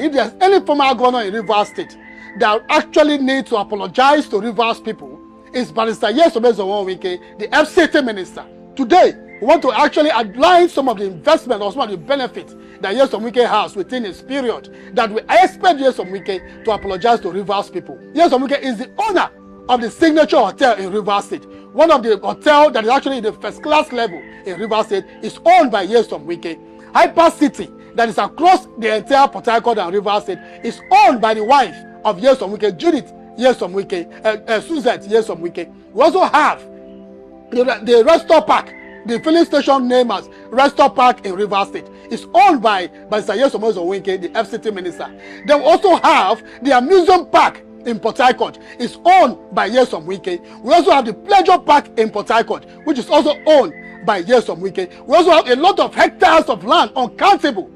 If there's any former governor in Rivers State that actually needs to apologize to Rivers people, it's Barrister Nyesom Wike, the FCT minister. Today, we want to actually outline some of the investment or some of the benefits that Nyesom Wike has within his period that we expect Nyesom Wike to apologize to Rivers people. Nyesom Wike is the owner of the Signature Hotel in Rivers State. One of the hotels that is actually in the first class level in Rivers State is owned by Nyesom Wike. Hyper City, that is across the entire Port Harcourt and Rivers State, is owned by the wife of Nyesom Wike, Judith Nyesom Wike, Suzette Nyesom Wike. We also have the Restore Park, the filling station named as Restore Park in Rivers State. Is owned by Barrister Nyesom Wike, the FCT minister. Then we also have the amusement park in Port Harcourt. Is owned by Nyesom Wike. We also have the Pleasure Park in Port Harcourt, which is also owned by Nyesom Wike. We also have a lot of hectares of land, uncountable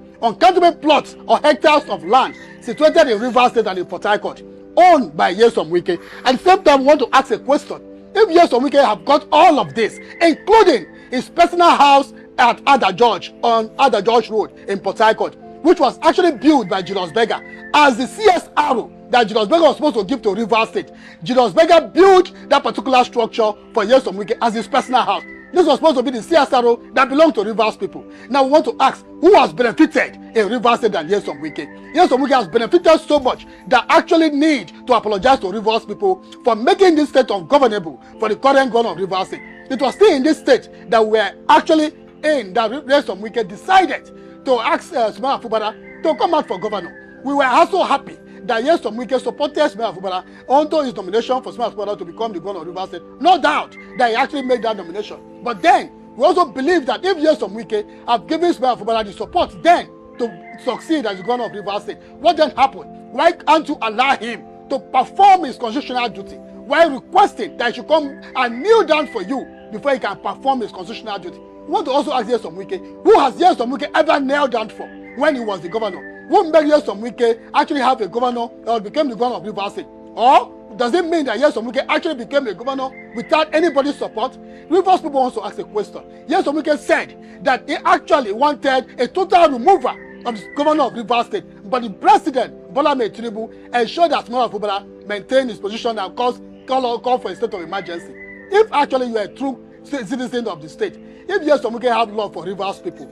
plots or hectares of land situated in Rivers State and in Port Harcourt, owned by Nyesom Wike. At the same time, we want to ask a question. If Nyesom Wike have got all of this, including his personal house at Ada George on Ada George Road in Port Harcourt, which was actually built by Julius Berger as the CSRO that Julius Berger was supposed to give to Rivers State. Julius Berger built that particular structure for Nyesom Wike as his personal house. This was supposed to be the CSRO that belonged to Rivers people. Now we want to ask, who has benefited in Rivers State than Nyesom Wike? Nyesom Wike has benefited so much that actually need to apologize to Rivers people for making this state ungovernable for the current governor of Rivers State. It was still in this state that we are actually in that Nyesom Wike decided to ask Sumaya Fubara to come out for governor. We were also happy that Nyesom Wike supported Sumaya Fubara onto his nomination for Sumaya Fubara to become the governor of Rivers State. No doubt that he actually made that nomination. But then, we also believe that if Nyesom Wike have given Sumaya Fubara the support then to succeed as the governor of Rivers State, what then happened? Why can't you allow him to perform his constitutional duty while requesting that he should come and kneel down for you before he can perform his constitutional duty? We want to also ask Nyesom Wike, who has Nyesom Wike ever knelt down for when he was the governor? Who made Nyesom Wike actually have a governor or became the governor of Rivers State? Or does it mean that Nyesom Wike actually became a governor without anybody's support? Rivers people also ask a question. Nyesom Wike said that he actually wanted a total removal of the governor of Rivers State, but the president, Bola Ahmed Tinubu, ensured that Sumaya Fubara maintained his position and call for a state of emergency. If actually you are a true citizen of the state, if Nyesom Wike have love for Rivers people,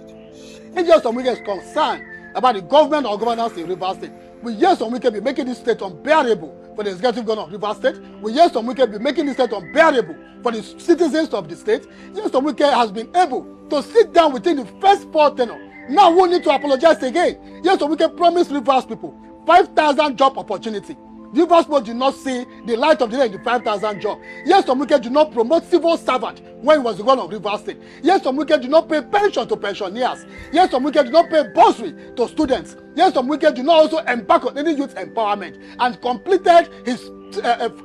if Nyesom Wike is concerned about the government or governance in Rivers State, will Nyesom Wike be making this state unbearable for the executive governor of Rivers State? Will Nyesom Wike be making this state unbearable for the citizens of the state? Nyesom Wike has been able to sit down within the first 4 tenure. Now we need to apologize again. Nyesom Wike promised Rivers people 5,000 job opportunity. Rivers people did not see the light of the day in the 5,000 job. Nyesom Wike did not promote civil servant when he was the governor of Rivers State. Nyesom Wike did not pay pension to pensioners. Nyesom Wike did not pay bursary to students. Nyesom Wike did not also embark on any youth empowerment and completed his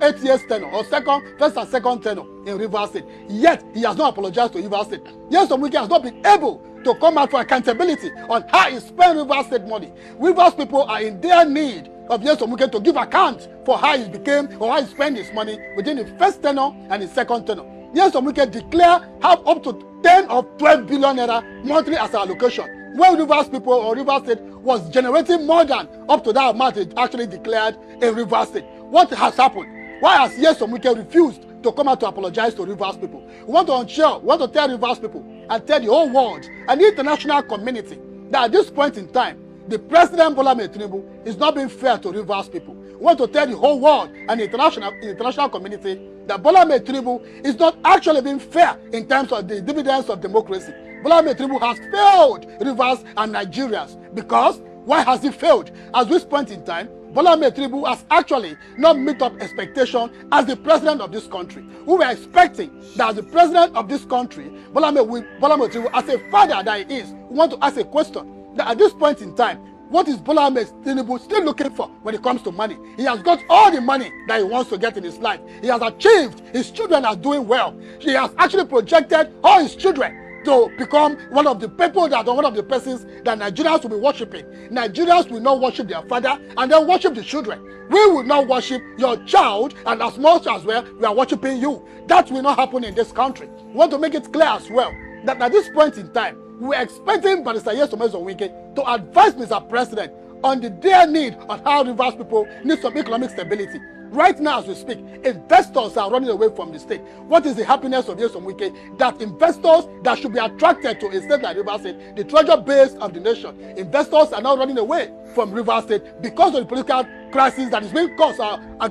8 years tenure or first and second tenure in Rivers State. Yet he has not apologized to Rivers State. Nyesom Wike has not been able to come out for accountability on how he spent Rivers State money. Rivers people are in their need of Nyesom Wike to give account for how he became or how he spent his money within the first tenure and the second tenure. Nyesom Wike declare have up to 10 or 12 billion naira monthly as an allocation, when Rivers people or Rivers State was generating more than up to that amount it actually declared in Rivers State. What has happened? Why has Nyesom Wike refused to come out to apologize to Rivers people? We want to tell Rivers people and tell the whole world and the international community that at this point in time, the President Bola Ahmed Tinubu is not being fair to Rivers people. We want to tell the whole world and the international community that Bola Ahmed Tinubu is not actually being fair in terms of the dividends of democracy. Bola Ahmed Tinubu has failed Rivers and Nigerians. Because why has he failed? At this point in time, Bola Ahmed Tinubu has actually not met up expectation as the president of this country. We were expecting that as the president of this country, Bola Ahmed Tinubu, as a father that he is, we want to ask a question. That at this point in time, what is Bola Ahmed Tinubu still looking for when it comes to money? He has got all the money that he wants to get in his life. He has achieved. His children are doing well. He has actually projected all his children to become one of the people that are one of the persons that Nigerians will be worshiping. Nigerians will not worship their father and then worship the children. We will not worship your child, and as much as well, we are worshiping you. That will not happen in this country. We want to make it clear as well that at this point in time, we are expecting Barrister Nyesom Wike to advise Mr. President on the dire need on how Rivers people need some economic stability. Right now, as we speak, investors are running away from the state. What is the happiness of Nyesom Wike? That investors that should be attracted to a state like Rivers State, the treasure base of the nation, investors are now running away from Rivers State because of the political crisis that is being caused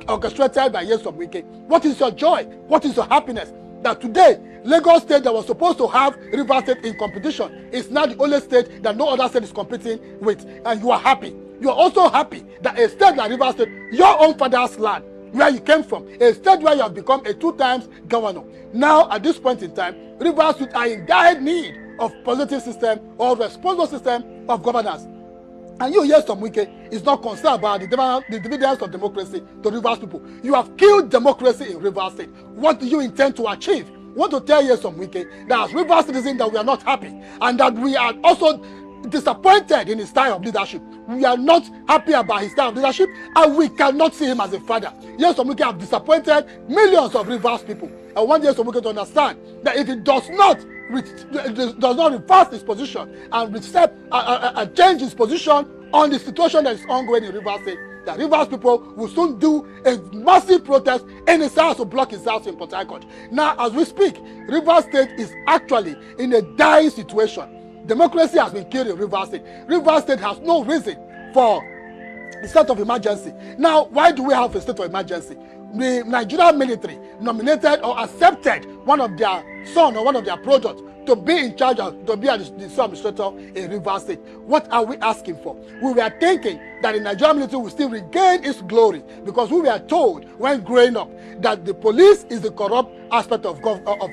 orchestrated by Nyesom Wike. What is your joy? What is your happiness? That today, Lagos State that was supposed to have Rivers State in competition is now the only state that no other state is competing with, and you are happy. You are also happy that a state like Rivers State, your own father's land, where you came from, a state where you have become a 2-time governor. Now, at this point in time, Rivers State are in dire need of positive system or responsible system of governance. And you, Nyesom Wike, is not concerned about the dividends of democracy to Rivers people. You have killed democracy in Rivers State. What do you intend to achieve? I want to tell Nyesom Wike that as Rivers citizens that we are not happy and that we are also disappointed in his style of leadership. We are not happy about his style of leadership, and we cannot see him as a father. Nyesom Wike have disappointed millions of Rivers people. I want Nyesom Wike to understand that if he does not reverse his position and change his position on the situation that is ongoing in Rivers State, that Rivers people will soon do a massive protest in his house to block his house in Port Harcourt. Now, as we speak, Rivers State is actually in a dire situation. Democracy has been killed in Rivers State. Rivers State has no reason for the state of emergency. Now, why do we have a state of emergency? The Nigerian military nominated or accepted one of their son or one of their products to be in charge of, to be the sole administrator in Rivers State. What are we asking for? We were thinking that the Nigerian military will still regain its glory, because we were told when growing up that the police is the corrupt aspect of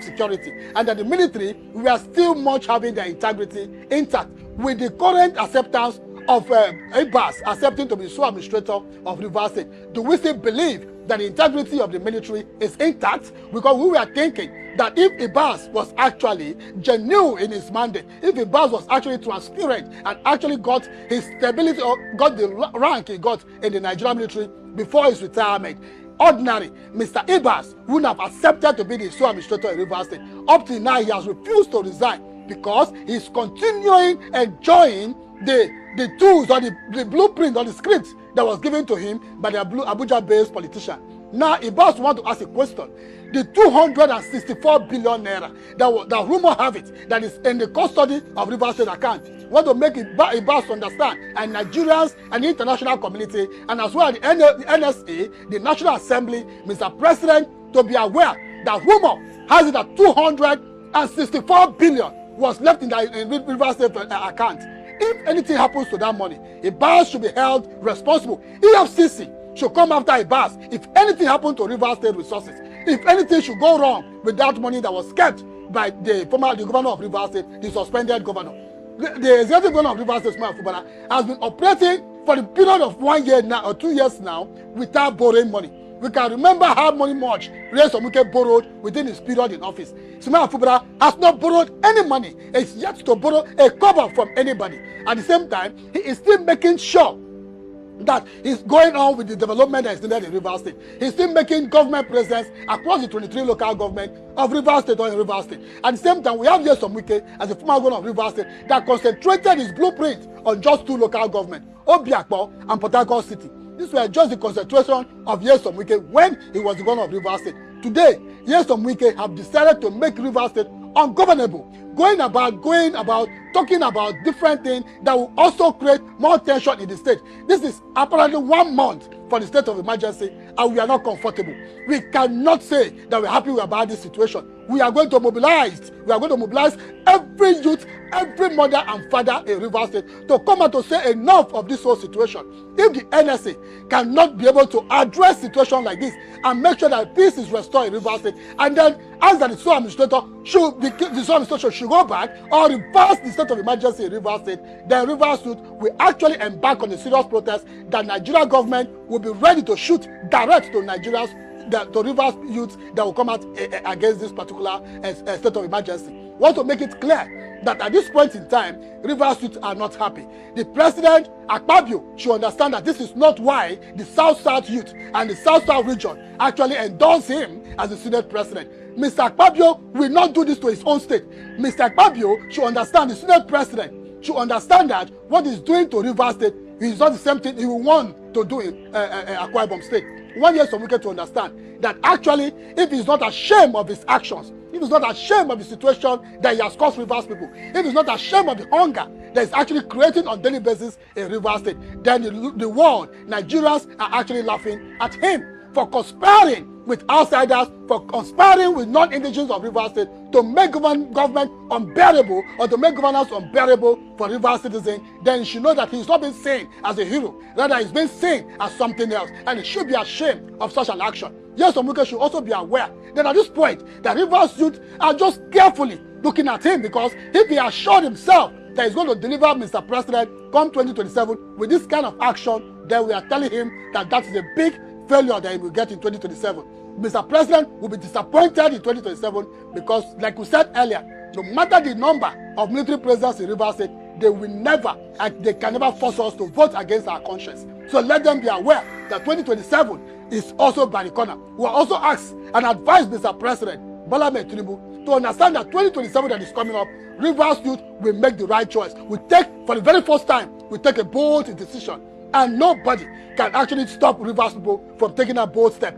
security, and that the military, we are still much having their integrity intact. With the current acceptance of Ibas accepting to be sole administrator of Rivers State, do we still believe that the integrity of the military is intact? Because we were thinking that if Ibas was actually genuine in his mandate, if Ibas was actually transparent and actually got his stability or got the rank he got in the Nigerian military before his retirement, ordinary Mr. Ibas would have accepted to be the sole administrator in Rivers State. Up to now, he has refused to resign because he's continuing enjoying the tools or the blueprint or the script that was given to him by the Abuja-based politician. Now, Ibas want to ask a question. The 264 billion naira that rumor have it that is in the custody of Rivers State account, want to make Ibas understand, and Nigerians and the international community, and as well the NSA, the National Assembly, Mr. President, to be aware that rumor has it that 264 billion was left in the Rivers State account. If anything happens to that money, Ibas should be held responsible. EFCC should come after Ibas if anything happened to Rivers State resources. If anything should go wrong with that money that was kept by the governor of Rivers State, the suspended governor. The executive governor of Rivers State, Usman Afubara, has been operating for the period of 1 year now or 2 years now without borrowing money. We can remember how much Nyesom Wike borrowed within his period in office. Usman Afubara has not borrowed any money. He's yet to borrow a kobo from anybody. At the same time, he is still making sure that he's going on with the development that is needed in Rivers State. He's still making government presence across the 23 local government of Rivers State or in Rivers State. At the same time, we have Nyesom Wike as a former governor of Rivers State that concentrated his blueprint on just 2 local governments, Obiakpo and Port Harcourt City. These were just the concentration of Nyesom Wike when he was the governor of Rivers State. Today, Nyesom Wike have decided to make Rivers State ungovernable, going about talking about different things that will also create more tension in the state. This is apparently 1 month for the state of emergency, and we are not comfortable. We cannot say that we're happy about this situation. We are going to mobilize. We are going to mobilize every youth, every mother and father in Rivers State to come out to say enough of this whole situation. If the NSA cannot be able to address situation like this and make sure that peace is restored in Rivers State, and then ask that the sole administrator should go back or reverse the state of emergency in Rivers State, then Rivers State will actually embark on a serious protest that Nigeria government will be ready to shoot direct to Nigerians, to Rivers youth that will come out against this particular state of emergency. We want to make it clear that at this point in time, Rivers youth are not happy. The president, Akpabio, should understand that this is not why the South-South youth and the South-South region actually endorse him as the Senate president. Mr. Akpabio will not do this to his own state. Mr. Akpabio should understand, the Senate president should understand that what he's doing to Rivers State It's not the same thing he will want to do in Akwa Ibom State. One Nyesom Wike to understand that actually, if he's not ashamed of his actions, if he's not ashamed of the situation that he has caused Rivers people, if he's not ashamed of the hunger that is actually creating on daily basis in Rivers State, then the world, Nigerians are actually laughing at him for conspiring with outsiders, for conspiring with non-indigenous of Rivers State to make government unbearable or to make governance unbearable for Rivers citizens. Then you should know that he's not being seen as a hero, rather he's being seen as something else, and he should be ashamed of such an action. Nyesom Wike should also be aware that at this point, the Rivers youth are just carefully looking at him, because if he assured himself that he's going to deliver Mr. President come 2027 with this kind of action, then we are telling him that that is a big failure that he will get in 2027. Mr. President will be disappointed in 2027 because, like we said earlier, no matter the number of military presidents in Rivers State, they will never, and they can never force us to vote against our conscience. So let them be aware that 2027 is also by the corner. We will also ask and advise Mr. President Bola Ahmed Tinubu to understand that 2027 that is coming up, Rivers youth will make the right choice. We take, for the very first time, we take a bold decision, and nobody can actually stop Rivers people from taking a bold step.